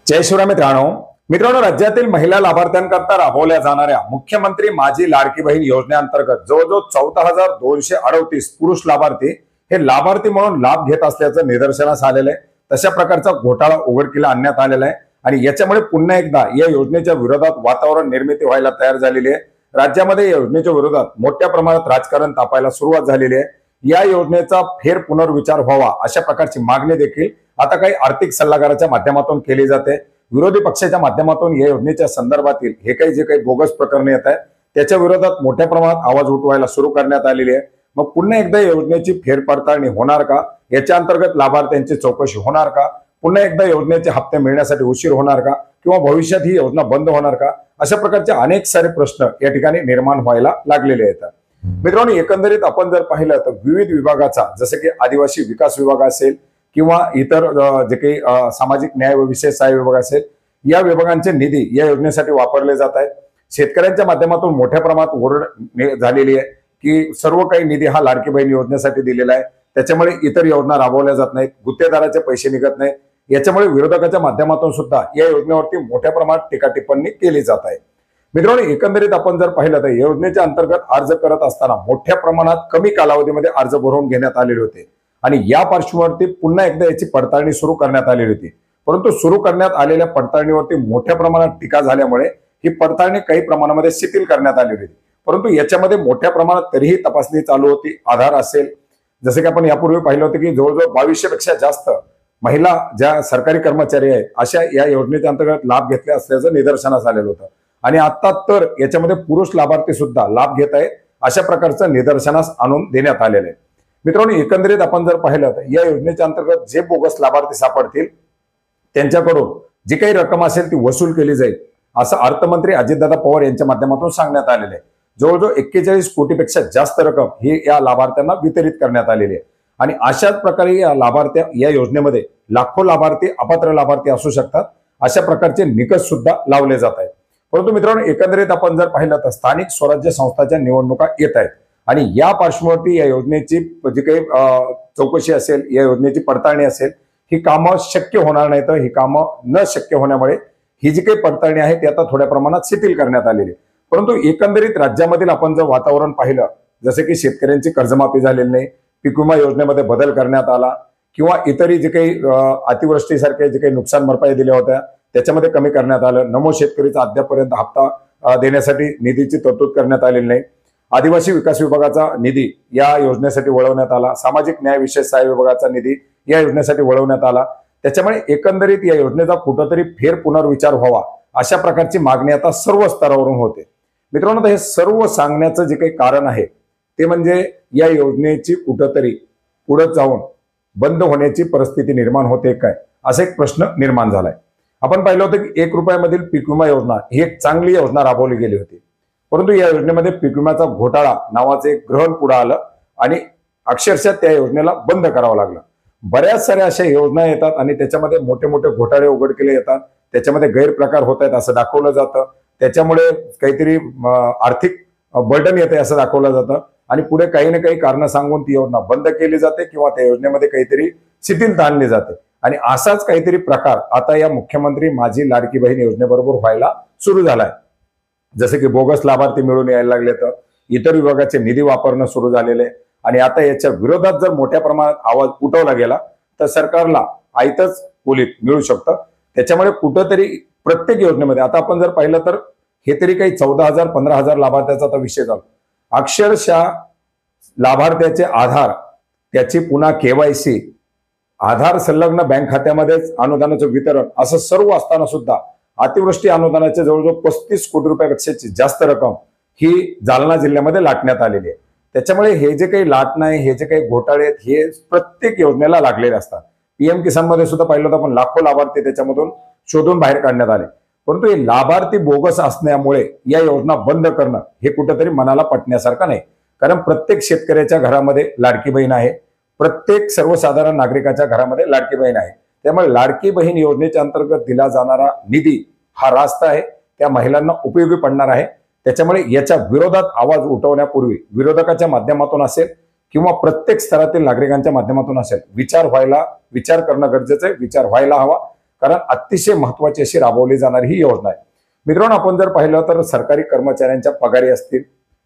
जय शिवराय मित्रांनो राज्यातील महिला लाभार्थ्यांकरता राबवल्या जाणाऱ्या मुख्यमंत्री माझी लाडकी बहीण योजनेअंतर्गत जवळजवळ 14,238 पुरुष लाभार्थी हे लाभार्थी म्हणून लाभ घेत असल्याचं निदर्शनास आलेलं आहे। तशा प्रकारचा घोटाळा उघडकीला आणण्यात आलेला आहे आणि याच्यामुळे पुन्हा एकदा या योजनेच्या विरोधात वातावरण निर्मिती व्हायला तयार झालेली आहे। राज्यामध्ये या योजनेच्या विरोधात मोठ्या प्रमाणात राजकारण तापायला सुरुवात झालेली आहे। या योजनेचा फेर पुनर्विचार व्हावा अशा प्रकारची मागणी देखील आता काही आर्थिक सल्लागाराच्या माध्यमातून केली जाते। विरोधी पक्षाच्या माध्यमातून या योजनेच्या संदर्भातील हे काही जे काही बोगस प्रकरणे येत आहेत त्याच्या विरोधात मोठ्या प्रमाणात आवाज उठवायला सुरू करण्यात आलेली आहे। मग पुन्हा एकदा योजनेची फेरपडताळणी होणार का, याच्या अंतर्गत लाभार्थ्यांची चौकशी होणार का, पुन्हा एकदा योजनेचे हप्ते मिळण्यासाठी उशीर होणार का किंवा भविष्यात ही योजना बंद होणार का, अशा प्रकारचे अनेक सारे प्रश्न या ठिकाणी निर्माण व्हायला लागलेले आहेत। मित्रांनो, एकंदरीत आपण जर पाहिलं तर विविध विभागाचा जसे की आदिवासी विकास विभाग असेल किंवा इतर जे काही सामाजिक न्याय व विशेष सहाय्य विभाग असेल, या विभागांचे निधी या योजनेसाठी वापरले जात आहेत। शेतकऱ्यांच्या माध्यमातून मोठ्या प्रमाणात ओरड झालेली आहे की सर्व काही निधी हा लाडकी बहीण योजनेसाठी दिलेला आहे, त्याच्यामुळे इतर योजना राबवल्या जात नाहीत, गुत्तेदाराचे पैसे निघत नाहीत। याच्यामुळे विरोधकाच्या माध्यमातून सुद्धा या योजनेवरती मोठ्या प्रमाणात टीका टिप्पणी केली जात आहे। मित्रांनो, एकंदरीत आपण जर पाहिलं तर योजनेच्या अंतर्गत अर्ज करत असताना मोठ्या प्रमाणात कमी कालावधीमध्ये अर्ज भरून घेण्यात आलेले होते आणि या पार्श्वभूमीवरती पुन्हा एकदा याची पडताळणी सुरू करण्यात आलेली होती। परंतु सुरू करण्यात आलेल्या पडताळणीवरती मोठ्या प्रमाणात टीका झाल्यामुळे ही पडताळणी काही प्रमाणामध्ये शिथिल करण्यात आलेली होती। परंतु याच्यामध्ये मोठ्या प्रमाणात तरीही तपासणी चालू होती। आधार असेल, जसे की आपण यापूर्वी पाहिलं होतं की जवळजवळ 2200 पेक्षा जास्त महिला ज्या सरकारी कर्मचारी आहेत अशा या योजनेच्या अंतर्गत लाभ घेतले असल्याचं निदर्शनास आलेलं होतं आणि आता तर याच्यामध्ये पुरुष लाभार्थी सुद्धा लाभ घेत आहेत अशा प्रकारचं निदर्शनास आणून देण्यात आलेलं आहे। मित्रांनो, एकंदरीत आपण जर पाहिलं तर या योजनेच्या अंतर्गत जे बोगस लाभार्थी सापडतील त्यांच्याकडून जी काही रक्कम असेल ती वसूल केली जाईल असं अर्थमंत्री अजितदादा पवार यांच्या माध्यमातून सांगण्यात आलेलं आहे। जवळजवळ 41 कोटीपेक्षा जास्त रक्कम ही या लाभार्थ्यांना वितरित करण्यात आलेली आहे आणि अशाच प्रकारे या लाभार्थी या योजनेमध्ये लाखो लाभार्थी अपात्र लाभार्थी असू शकतात अशा प्रकारचे निकष सुद्धा लावले जात आहेत। परंतु मित्रांनो, एकंदरीत आपण जर पाहिलं तर स्थानिक स्वराज्य संस्थांच्या निवडणुका येत आहेत आणि या पार्श्वभूमीवरती या योजनेची जी काही चौकशी असेल, या योजनेची पडताळणी असेल, ही कामं शक्य होणार नाही। तर ही कामं न शक्य होण्यामुळे ही जी काही पडताळणी आहे ती आता थोड्या प्रमाणात शिथिल करण्यात आलेली आहे। परंतु एकंदरीत राज्यामधील आपण जर वातावरण पाहिलं, जसे की शेतकऱ्यांची कर्जमाफी झालेली नाही, पीक विमा योजनेमध्ये बदल करण्यात आला किंवा इतरही जे काही अतिवृष्टीसारखे जे काही नुकसान भरपाई दिल्या होत्या त्याच्यामध्ये कमी करण्यात आलं, नमो शेतकरीचा अद्यापर्यंत हप्ता देण्यासाठी निधीची तरतूद करण्यात आलेली नाही, आदिवासी विकास विभागाचा निधी या योजनेसाठी वळवण्यात आला, सामाजिक न्याय विशेष सहाय्य विभागाचा निधी या योजनेसाठी वळवण्यात आला। त्याच्यामुळे एकंदरीत या योजनेचा कुठंतरी फेर पुनर्विचार व्हावा अशा प्रकारची मागणी आता सर्व स्तरावरून होते। मित्रांनो, हे सर्व सांगण्याचं जे काही कारण आहे ते म्हणजे या योजनेची कुठंतरी पुढे जाऊन बंद होण्याची परिस्थिती निर्माण होते काय, असा एक प्रश्न निर्माण झालाय। आपण पाहिलं होतं की 1 रुपयामधील पीक विमा योजना ही एक चांगली योजना राबवली गेली होती, परंतु या योजनेमध्ये पीक विम्याचा घोटाळा नावाचे एक ग्रहण पुढे आलं आणि अक्षरशः त्या योजनेला बंद करावं लागलं। बऱ्याच साऱ्या अशा योजना येतात आणि त्याच्यामध्ये मोठे मोठे घोटाळे उघडकीला येतात, त्याच्यामध्ये गैरप्रकार होत आहेत असं दाखवलं जातं, त्याच्यामुळे काहीतरी आर्थिक बर्डन येते असं दाखवलं जातं आणि पुढे काही ना काही कारण सांगून ती योजना बंद केली जाते किंवा त्या योजनेमध्ये काहीतरी शिथिलता आणली जाते आणि असाच काहीतरी प्रकार आता या मुख्यमंत्री माझी लाडकी बहीण योजनेबरोबर व्हायला सुरू झालाय। जसे की बोगस लाभार्थी मिळून यायला लागले, तर इतर विभागाचे निधी वापरणं सुरू झालेले आणि आता याच्या विरोधात जर मोठ्या प्रमाणात आवाज उठवला गेला तर सरकारला आयतच पोलीस मिळू शकतं। त्याच्यामुळे कुठंतरी प्रत्येक योजनेमध्ये आता आपण जर पाहिलं तर हे तरी काही 14,000 15,000 लाभार्थ्याचा आता विषय झाला। अक्षरशः लाभार्थ्याचे आधार, त्याची पुन्हा केवायसी, आधार संलग्न बँक खात्यामध्येच अनुदानाचं वितरण असं सर्व असताना सुद्धा अतिवृष्टी अनुदानाचे जवळजवळ 35 कोटी रुपयापेक्षा जास्त रक्कम ही जालना जिल्ह्यामध्ये लाटण्यात आलेली आहे। त्याच्यामुळे हे जे काही लाटणं आहे, हे जे काही घोटाळे आहेत, हे प्रत्येक योजनेला लागलेले असतात। पीएम किसान मध्ये सुद्धा पाहिलं होतं, पण लाखो लाभार्थी त्याच्यामधून शोधून बाहेर काढण्यात आले, परंतु हे लाभार्थी बोगस असल्यामुळे या योजना बंद करणं हे कुठेतरी मनाला पटण्यासारखं नाही। कारण प्रत्येक शेतकऱ्याच्या घरामध्ये लाडकी बहीण आहे, प्रत्येक सर्वसाधारण नागरिकाच्या घरामध्ये लाडकी बहीण आहे। त्यामुळे लाडकी बहीण योजनेच्या अंतर्गत दिला जाणारा निधी हा रास्त आहे, त्या महिलांना उपयोगी पडणार आहे। त्याच्यामुळे याच्या विरोधात आवाज उठवण्यापूर्वी विरोधकाच्या माध्यमातून असेल किंवा प्रत्येक स्तरातील नागरिकांच्या माध्यमातून असेल विचार करणं गरजेचं आहे, विचार व्हायला हवा। कारण अतिशय महत्वाची अशी राबवली जाणारी ही योजना आहे. मित्रांनो, आपण जर पाहिलं तर सरकारी कर्मचाऱ्यांच्या पगारी असतील,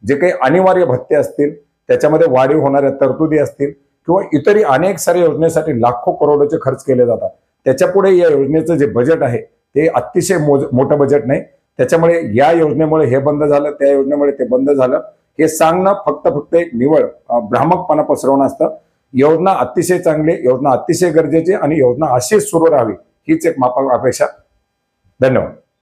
जे काही अनिवार्य भत्ते असतील, त्याच्यामध्ये वाढीव होणाऱ्या तरतुदी असतील किंवा इतरही अनेक साऱ्या योजनेसाठी लाखो करोडोचे खर्च केले जातात. त्याच्यापुढे या योजनेचं जे बजेट आहे ते अतिशय मोठं बजेट नाही. त्याच्यामुळे या योजनेमुळे हे बंद झालं, त्या योजनेमुळे ते बंद झालं, हे सांगणं फक्त एक निवळ भ्रामकपणा पसरवणं असतं. योजना अतिशय चांगली, योजना अतिशय गरजेची आणि योजना अशीच सुरू राहावी हीच एक माफक अपेक्षा. धन्यवाद.